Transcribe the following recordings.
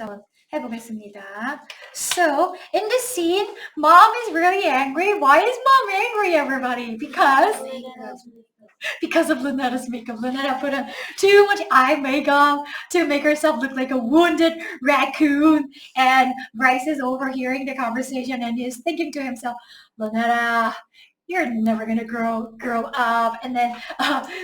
한번 해보겠습니다. So, in this scene, mom is really angry. Why is mom angry, everybody? Because of Lunetta's makeup. Lunetta put on too much eye makeup to make herself look like a wounded raccoon. And Bryce is overhearing the conversation and is thinking to himself, Lunetta, you're never gonna grow up. And then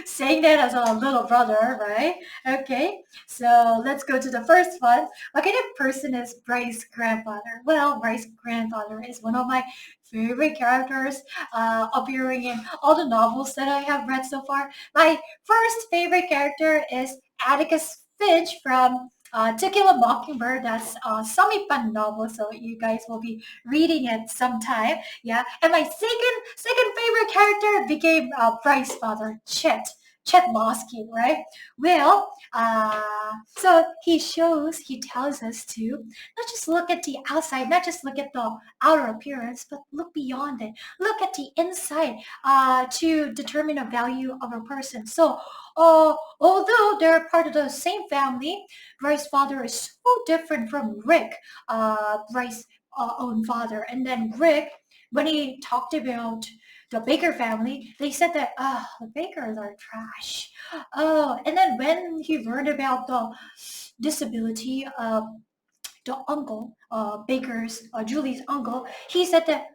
saying that as a little brother, right? Okay, so let's go to the first one. What kind of person is Bryce's grandfather? Well, Bryce's grandfather is one of my favorite characters appearing in all the novels that I have read so far. My first favorite character is Atticus Finch from To Kill a Mockingbird. That's a Samipan novel, so you guys will be reading it sometime. Yeah, and my second favorite character became Bryce's father, Chet Losky, right? Well, so he tells us to not just look at the outside, not just look at the outer appearance, but look beyond it. Look at the inside to determine the value of a person. So, although they're part of the same family, Bryce's father is so different from Rick, Bryce's own father. And then Rick, when he talked about the Baker family, they said that, the Bakers are trash. Oh, and then when he learned about the disability of the uncle, Baker's, Julie's uncle, he said that,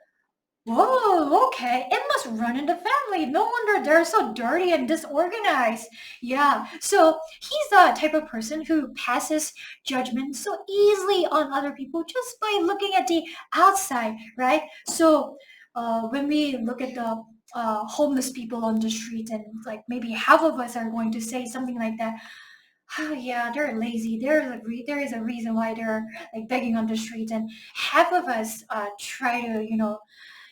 whoa, okay, it must run in the family. No wonder they're so dirty and disorganized. Yeah, so he's the type of person who passes judgment so easily on other people just by looking at the outside, right? So when we look at the homeless people on the street and like maybe half of us are going to say something like that, oh yeah, they're lazy. There is a reason why they're like begging on the streets, and half of us try to,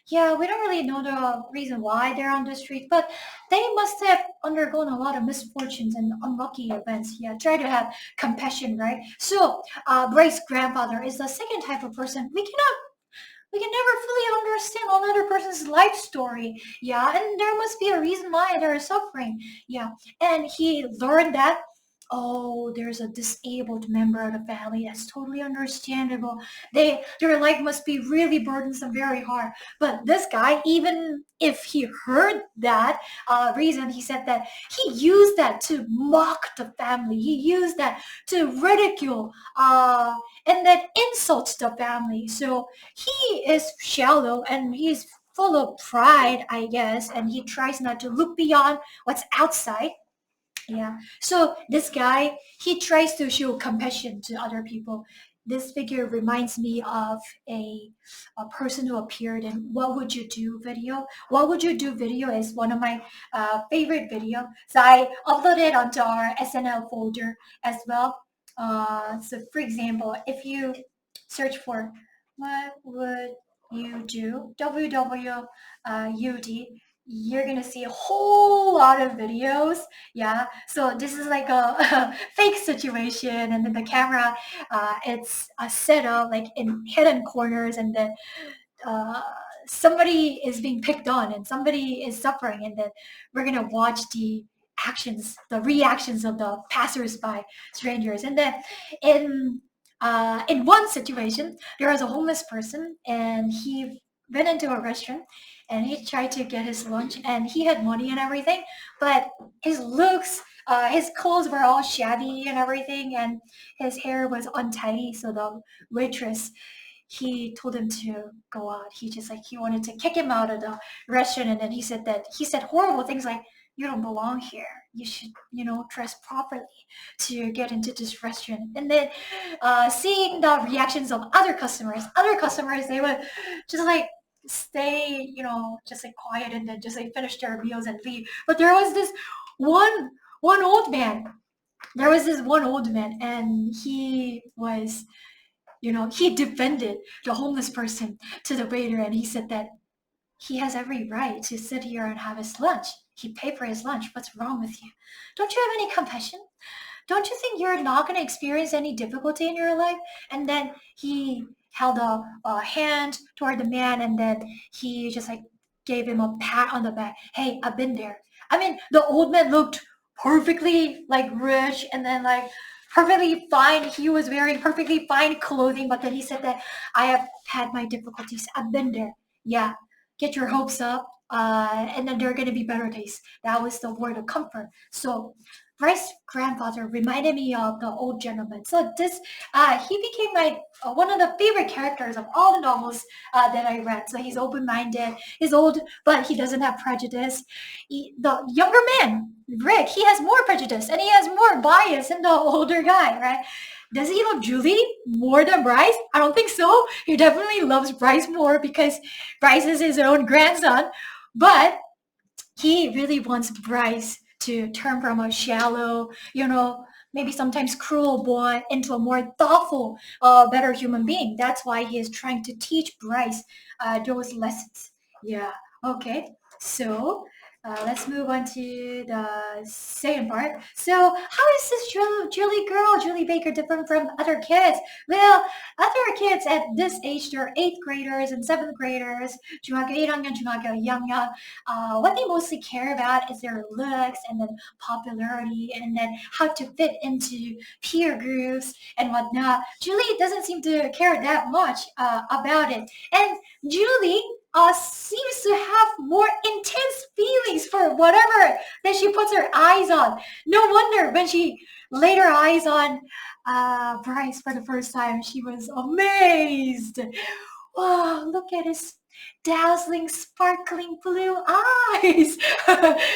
yeah, we don't really know the reason why they're on the street, but they must have undergone a lot of misfortunes and unlucky events. Yeah, try to have compassion, right? So, Bryce's grandfather is the second type of person. We can never fully understand another person's life story. Yeah, and there must be a reason why they're suffering. Yeah, and he learned that, oh, there's a disabled member of the family. That's totally understandable. Their life must be really burdensome, very hard. But this guy, even if he heard that reason, he said that he used that to mock the family. He used that to ridicule and then insult the family. So he is shallow and he's full of pride, I guess, and he tries not to look beyond what's outside. Yeah. So this guy, he tries to show compassion to other people. This figure reminds me of a person who appeared in What Would You Do video. What Would You Do video is one of my favorite video. So I uploaded onto our SNL folder as well. So for example, if you search for What Would You Do, WWUD, you're gonna see a whole lot of videos. Yeah, so this is like a fake situation, and then the camera, it's set up like in hidden corners, and then uh, somebody is being picked on and somebody is suffering, and then we're gonna watch the reactions of the passersby, strangers. And then in one situation, there was a homeless person, and he went into a restaurant, and he tried to get his lunch, and he had money and everything, but his looks, his clothes were all shabby and everything, and his hair was untidy. So the waitress, he told him to go out. He wanted to kick him out of the restaurant, and then he said horrible things like, "You don't belong here. You should, dress properly to get into this restaurant." And then, seeing the reactions of other customers, they would just like stay, just like quiet, and then just like finish their meals and leave. But there was this one one old man. There was this one old man, and he defended the homeless person to the waiter, and he said that he has every right to sit here and have his lunch. He paid for his lunch. What's wrong with you? Don't you have any compassion? Don't you think you're not going to experience any difficulty in your life? And then he held a hand toward the man, and then he just like gave him a pat on the back. Hey, I've been there. I mean, the old man looked perfectly like rich, and then like perfectly fine. He was wearing perfectly fine clothing, but then he said that I have had my difficulties. I've been there. Yeah, get your hopes up, and then there are going to be better days. That was the word of comfort. So Bryce's grandfather reminded me of the old gentleman. So he became my one of the favorite characters of all the novels that I read. So he's open-minded, he's old, but he doesn't have prejudice. The younger man, Rick, he has more prejudice and he has more bias than the older guy, right? Does he love Julie more than Bryce? I don't think so. He definitely loves Bryce more because Bryce is his own grandson, but he really wants Bryce to turn from a shallow, maybe sometimes cruel boy into a more thoughtful, better human being. That's why he is trying to teach Bryce those lessons. Yeah. Okay. So let's move on to the second part. So how is this Julie Baker different from other kids? Well, other kids at this age, they're 8th graders and 7th graders, 중학교 1학년, 중학교 2학년. What they mostly care about is their looks and then popularity and then how to fit into peer groups and whatnot. Julie doesn't seem to care that much about it. And Julie seems to have more intense feelings for whatever that she puts her eyes on. No wonder when she laid her eyes on Bryce for the first time, she was amazed. Wow, look at his dazzling, sparkling blue eyes.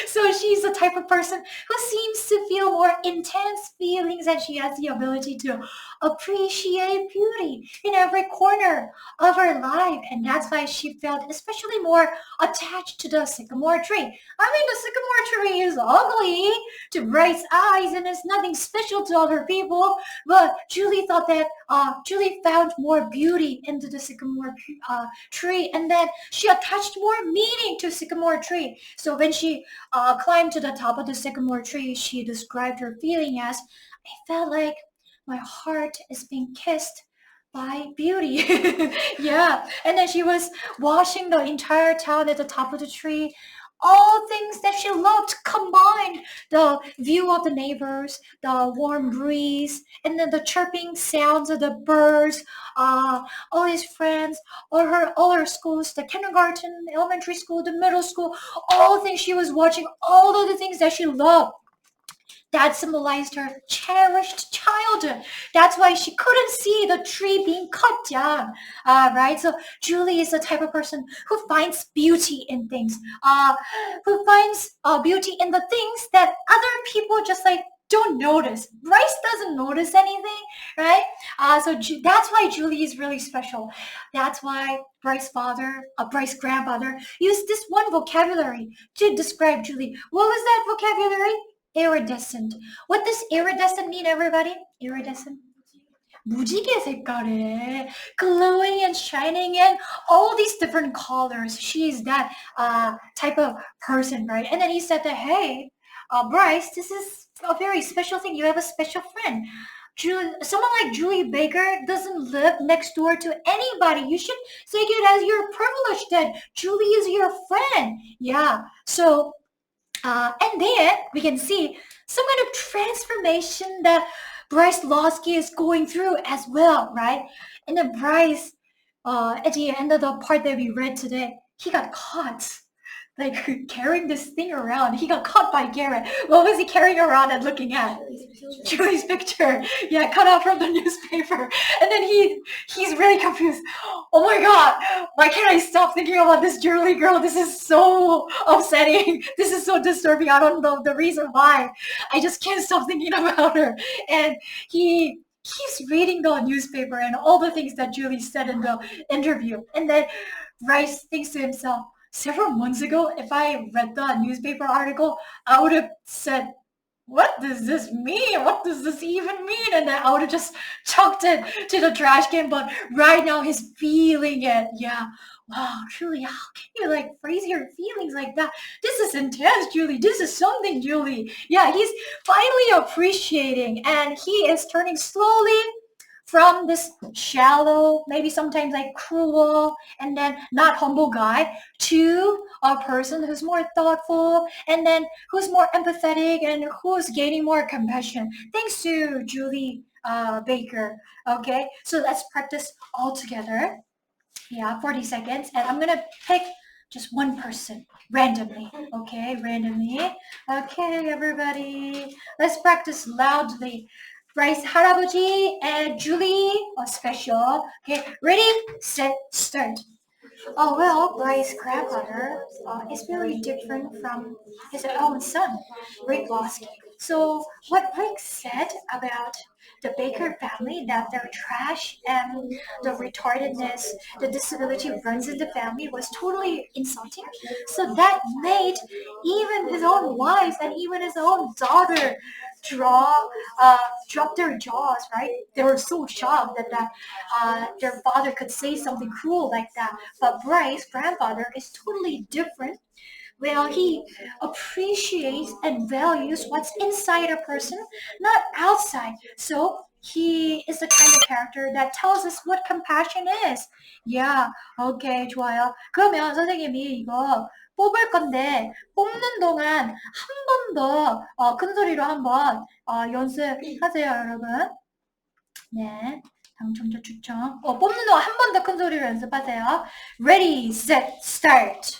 So she's the type of person who seems to feel more intense feelings, and she has the ability to appreciate beauty in every corner of her life. And that's why she felt especially more attached to the sycamore tree. I mean, the sycamore tree is ugly to Bryce's eyes and it's nothing special to other people, but Julie thought that Julie found more beauty into the sycamore tree, and then she attached more meaning to sycamore tree. So when she climbed to the top of the sycamore tree, she described her feeling as, I felt like my heart is being kissed by beauty. Yeah. And then she was watching the entire town at the top of the tree. All things that she loved combined. The view of the neighbors, the warm breeze, and then the chirping sounds of the birds, all his friends, all her schools, the kindergarten, elementary school, the middle school, all the things she was watching, all of the things that she loved. That symbolized her cherished childhood. That's why she couldn't see the tree being cut down, right? So Julie is the type of person who finds beauty in things, who finds beauty in the things that other people just like don't notice. Bryce doesn't notice anything, right? So that's why Julie is really special. That's why Bryce's grandfather used this one vocabulary to describe Julie. What was that vocabulary? Iridescent. What does iridescent mean, everybody? Iridescent? 무지개 색깔에 glowing and shining and all these different colors. She's that type of person, right? And then he said that, hey, Bryce, this is a very special thing. You have a special friend. Someone like Julie Baker doesn't live next door to anybody. You should take it as your privilege that Julie is your friend. Yeah. So and then we can see some kind of transformation that Bryce Losky is going through as well, right? And then Bryce, at the end of the part that we read today, he got caught, like carrying this thing around. He got caught by Garrett. What was he carrying around and looking at? Julie's picture. Yeah, cut out from the newspaper. And then he's really confused. Oh my God, why can't I stop thinking about this Julie girl? This is so upsetting. This is so disturbing. I don't know the reason why. I just can't stop thinking about her. And he keeps reading the newspaper and all the things that Julie said in the interview. And then Bryce thinks to himself, several months ago, if I read the newspaper article, I would have said, what does this mean? What does this even mean? And then I would have just chucked it to the trash can. But right now he's feeling it. Yeah. Wow, Julie, how can you like phrase your feelings like that? This is intense, Julie. This is something, Julie. Yeah, he's finally appreciating and he is turning slowly from this shallow, maybe sometimes like cruel, and then not humble guy to a person who's more thoughtful and then who's more empathetic and who's gaining more compassion. Thanks to Julie Baker. Okay, so let's practice all together. Yeah, 40 seconds. And I'm gonna pick just one person randomly. Okay, randomly. Okay, everybody. Let's practice loudly. Bryce 할아버지 and Julie are special. Okay, ready, set, start. Oh, well, Bryce's grandfather is very different from his own son, Rick Bosky. So what Rick said about the Baker family, that they're trash and the retardedness, the disability runs in the family, was totally insulting. So that made even his own wife and even his own daughter draw drop their jaws, right? They were so shocked that their father could say something cruel like that. But Bryce's grandfather is totally different. Well, he appreciates and values what's inside a person, not outside. So he is the kind of character that tells us what compassion is. Yeah, okay, 좋아요. 그러면 선생님이 이거 뽑을 건데 뽑는 동안 한 번 더 큰 소리로 한번 연습하세요, 여러분. 네. 당첨자 추첨. 뽑는 동안 한 번 더 큰 소리로 연습하세요. Ready, set, start.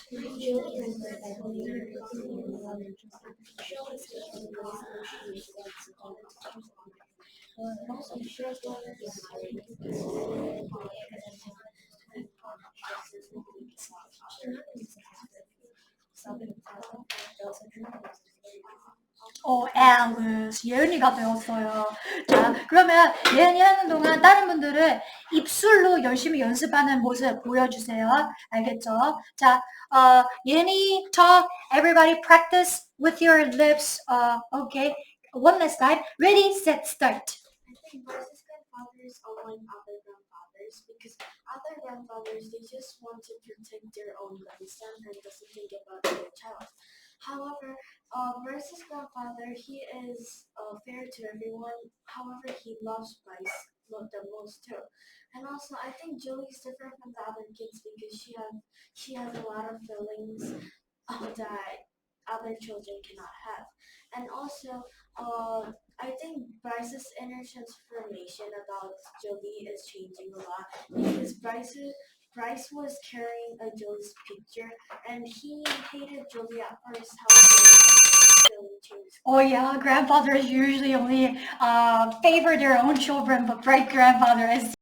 Alice. 예은이가 배웠어요. 자, 그러면 예은이 하는 동안 다른 분들은 입술로 열심히 연습하는 모습 보여주세요. 알겠죠? 자, 예은이 talk. Everybody practice with your lips. Okay. One last time. Ready, set, start. I think Bryce's grandfathers are like other grandfathers because other grandfathers they just want to protect their own grandson and doesn't think about their child. However, Bryce's grandfather he is fair to everyone. However, he loves Bryce the most too. And also, I think Julie's different from the other kids because she has a lot of feelings that other children cannot have. And also, I think Bryce's inner transformation about Jolie is changing a lot because Bryce was carrying a Jolie's picture and he hated Jolie at first. However, Jolie changed. Oh yeah, grandfathers usually only favor their own children, but great grandfather is